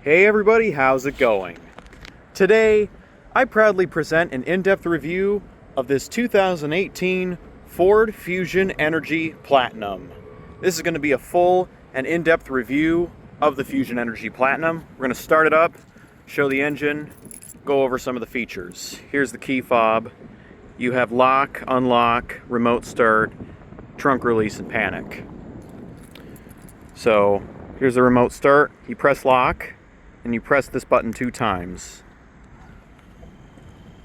Hey everybody, how's it going? Today, I proudly present an in-depth review of this 2018 Ford Fusion Energi Platinum. This is going to be a full and in-depth review of the Fusion Energi Platinum. We're going to start it up, show the engine, go over some of the features. Here's the key fob. You have lock, unlock, remote start, trunk release, and panic. So here's the remote start. You press lock and you press this button 2 times.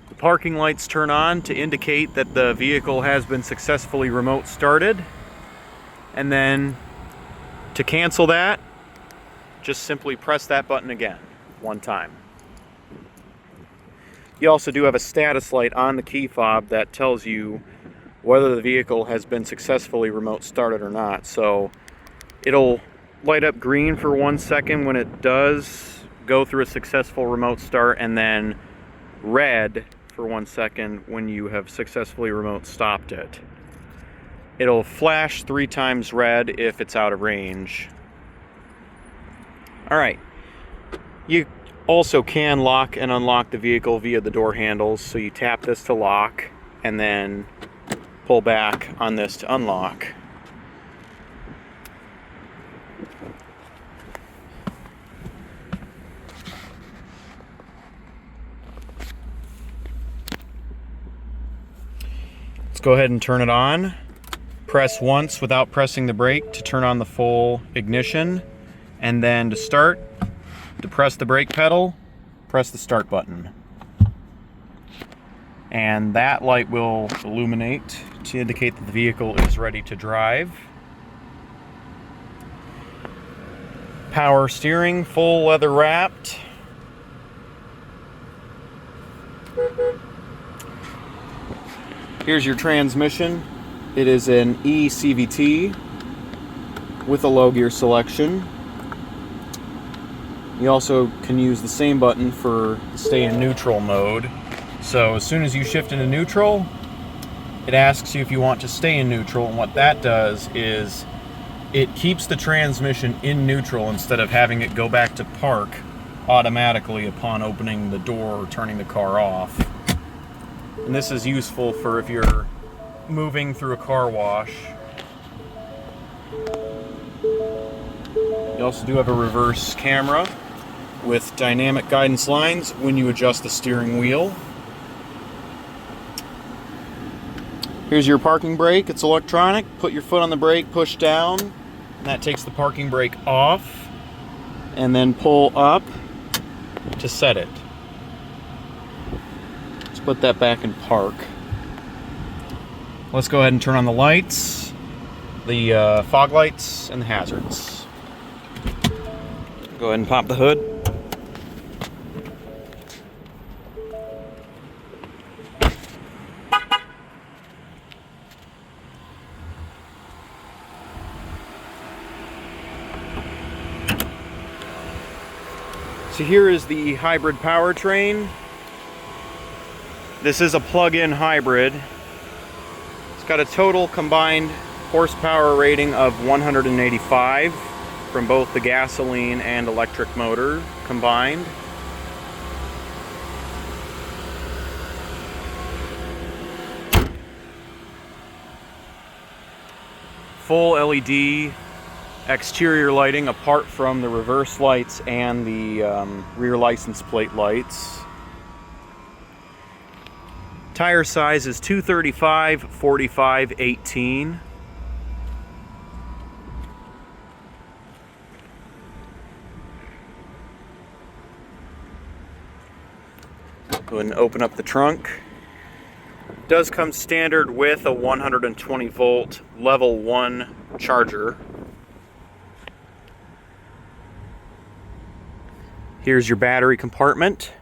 The parking lights turn on to indicate that the vehicle has been successfully remote started. And then to cancel that, just simply press that button again, 1 time. You also do have a status light on the key fob that tells you whether the vehicle has been successfully remote started or not. So it'll light up green for 1 second when it does go through a successful remote start, and then red for 1 second when you have successfully remote stopped it. It'll flash 3 times red if it's out of range. Alright, you also can lock and unlock the vehicle via the door handles, so you tap this to lock and then pull back on this to unlock. Let's go ahead and turn it on. Press once without pressing the brake to turn on the full ignition, and then to start, to press the brake pedal, press the start button. And that light will illuminate to indicate that the vehicle is ready to drive. Power steering, full leather wrapped. Here's your transmission. It is an eCVT with a low gear selection. You also can use the same button for stay in neutral mode. So as soon as you shift into neutral, it asks you if you want to stay in neutral, and what that does is it keeps the transmission in neutral instead of having it go back to park automatically upon opening the door or turning the car off. And this is useful for if you're moving through a car wash. You also do have a reverse camera with dynamic guidance lines when you adjust the steering wheel. Here's your parking brake. It's electronic. Put your foot on the brake, push down, and that takes the parking brake off, and then pull up to set it. Let's put that back in park. Let's go ahead and turn on the lights, the fog lights, and the hazards. Go ahead and pop the hood. So here is the hybrid powertrain. This is a plug-in hybrid. It's got a total combined horsepower rating of 185 from both the gasoline and electric motor combined. Full LED exterior lighting apart from the reverse lights and the rear license plate lights. Tire size is 235, 45, 18. Go ahead and open up the trunk. It does come standard with a 120 volt level 1 charger. Here's your battery compartment.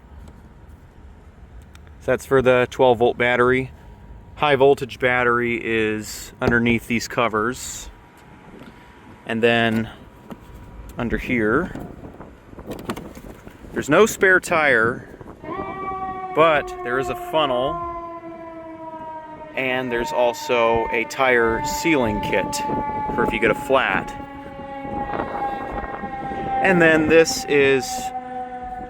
So that's for the 12 volt battery. High voltage battery is underneath these covers. And then under here, there's no spare tire, but there is a funnel, and there's also a tire sealing kit for if you get a flat. And then this is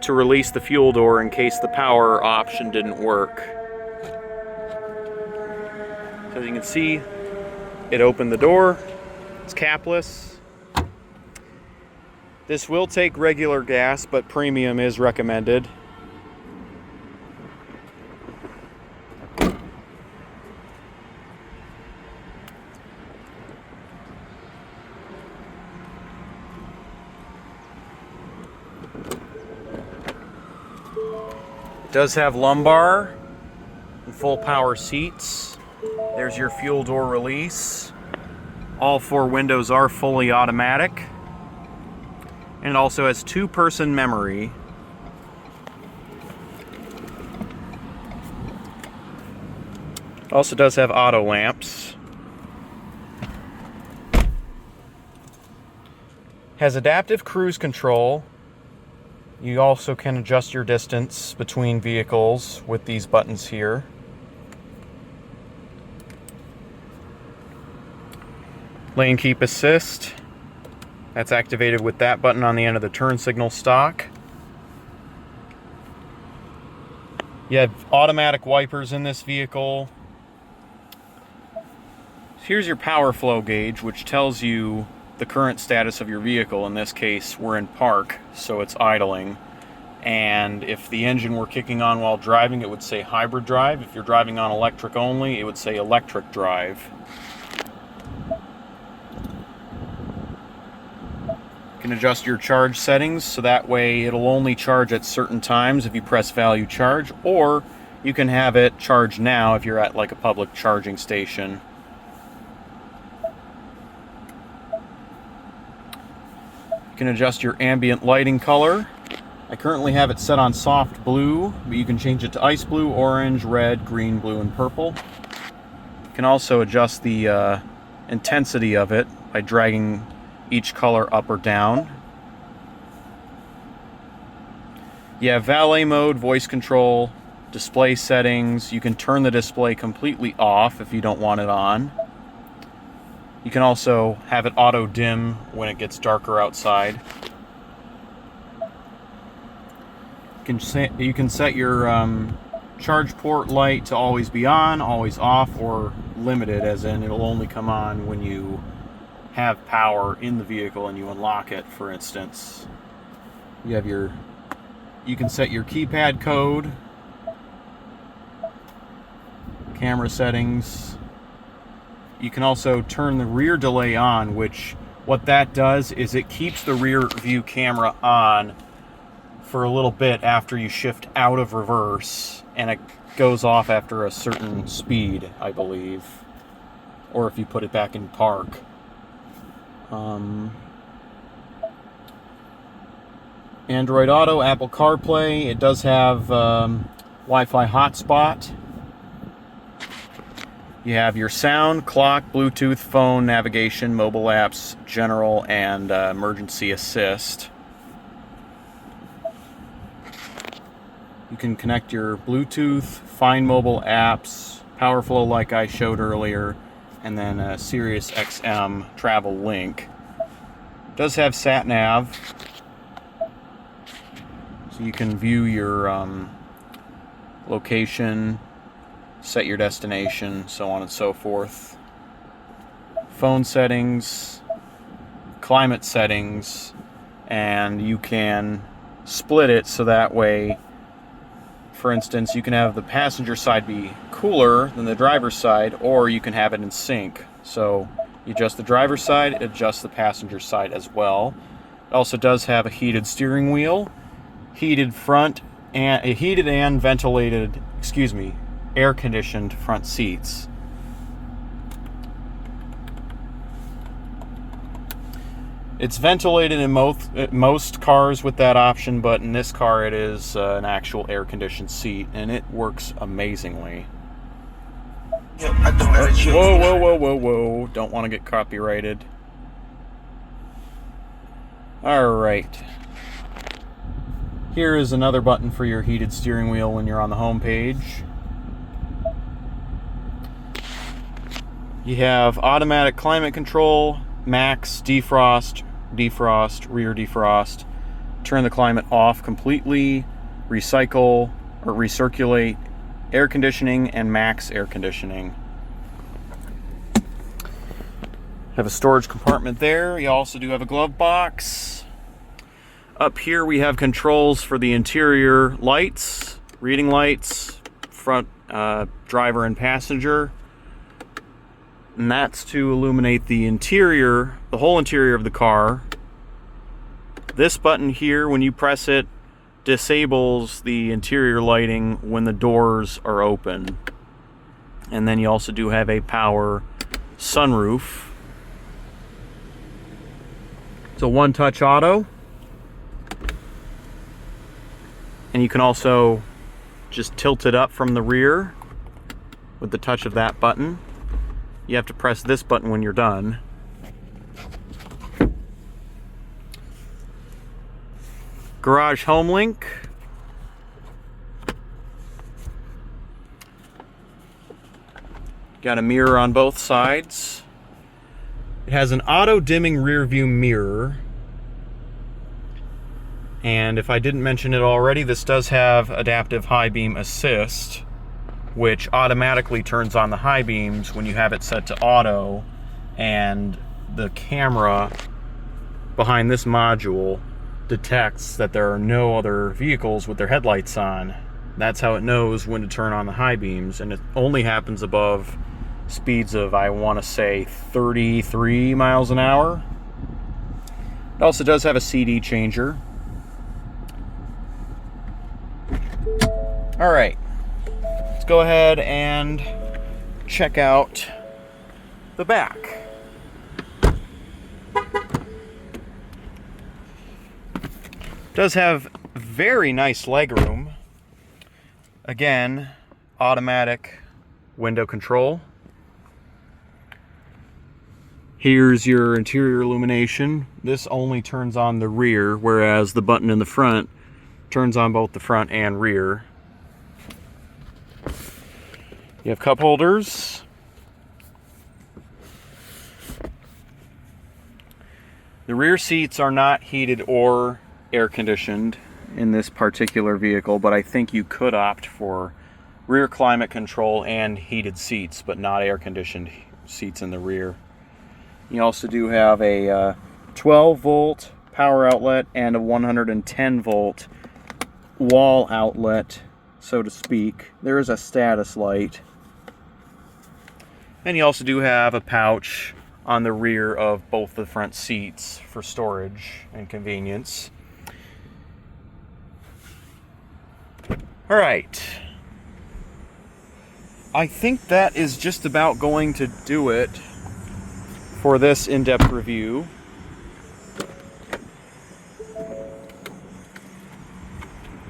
to release the fuel door in case the power option didn't work. So as you can see, it opened the door. It's capless. This will take regular gas, but premium is recommended. It does have lumbar and full power seats. There's your fuel door release. All 4 windows are fully automatic. And it also has 2-person memory. It also does have auto lamps. Has adaptive cruise control. You also can adjust your distance between vehicles with these buttons here. Lane keep assist. That's activated with that button on the end of the turn signal stalk. You have automatic wipers in this vehicle. Here's your power flow gauge, which tells you the current status of your vehicle. In this case, we're in park, so it's idling. And if the engine were kicking on while driving, it would say hybrid drive. If you're driving on electric only, it would say electric drive. You can adjust your charge settings, so that way it'll only charge at certain times if you press value charge, or you can have it charge now if you're at like a public charging station. You can adjust your ambient lighting color. I currently have it set on soft blue, but you can change it to ice blue, orange, red, green, blue, and purple. You can also adjust the intensity of it by dragging each color up or down. You have valet mode, voice control, display settings. You can turn the display completely off if you don't want it on. You can also have it auto dim when it gets darker outside. You can set your charge port light to always be on, always off, or limited, as in it'll only come on when you have power in the vehicle and you unlock it, for instance. You can set your keypad code, camera settings. You can also turn the rear delay on, which what that does is it keeps the rear view camera on for a little bit after you shift out of reverse, and it goes off after a certain speed, I believe, or if you put it back in park. Android Auto, Apple CarPlay. It does have Wi-Fi hotspot. You have your sound, clock, Bluetooth, phone, navigation, mobile apps, general, and emergency assist. You can connect your Bluetooth, find mobile apps, PowerFlow like I showed earlier, and then a Sirius XM travel link. It does have sat nav, so you can view your location, set your destination, so on and so forth. Phone settings, climate settings, and you can split it so that way, for instance, you can have the passenger side be cooler than the driver's side, or you can have it in sync. So you adjust the driver's side, it adjusts the passenger side as well. It also does have a heated steering wheel, heated front, and a heated and ventilated, air-conditioned front seats. It's ventilated in most cars with that option, but in this car it is an actual air-conditioned seat, and it works amazingly. Whoa. Don't want to get copyrighted. Alright. Here is another button for your heated steering wheel when you're on the home page. You have automatic climate control, max, defrost, rear defrost, turn the climate off completely, recycle or recirculate air conditioning and max air conditioning. Have a storage compartment there. You also do have a glove box. Up here we have controls for the interior lights, reading lights, front driver and passenger. And that's to illuminate the interior, the whole interior of the car. This button here, when you press it, disables the interior lighting when the doors are open. And then you also do have a power sunroof. It's a one-touch auto. And you can also just tilt it up from the rear with the touch of that button. You have to press this button when you're done. Garage home link. Got a mirror on both sides. It has an auto dimming rear view mirror. And if I didn't mention it already, this does have adaptive high beam assist, which automatically turns on the high beams when you have it set to auto, and the camera behind this module detects that there are no other vehicles with their headlights on. That's how it knows when to turn on the high beams, and it only happens above speeds of, I want to say, 33 miles an hour. It also does have a CD changer. All right, let's go ahead and check out the back. Does have very nice legroom. Again, automatic window control. Here's your interior illumination. This only turns on the rear, whereas the button in the front turns on both the front and rear. You have cup holders. The rear seats are not heated or air conditioned in this particular vehicle, but I think you could opt for rear climate control and heated seats, but not air conditioned seats in the rear. You also do have a 12 volt power outlet and a 110 volt wall outlet, so to speak. There is a status light. And you also do have a pouch on the rear of both the front seats for storage and convenience. All right. I think that is just about going to do it for this in-depth review.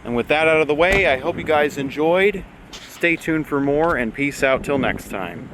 And with that out of the way, I hope you guys enjoyed. Stay tuned for more, and peace out till next time.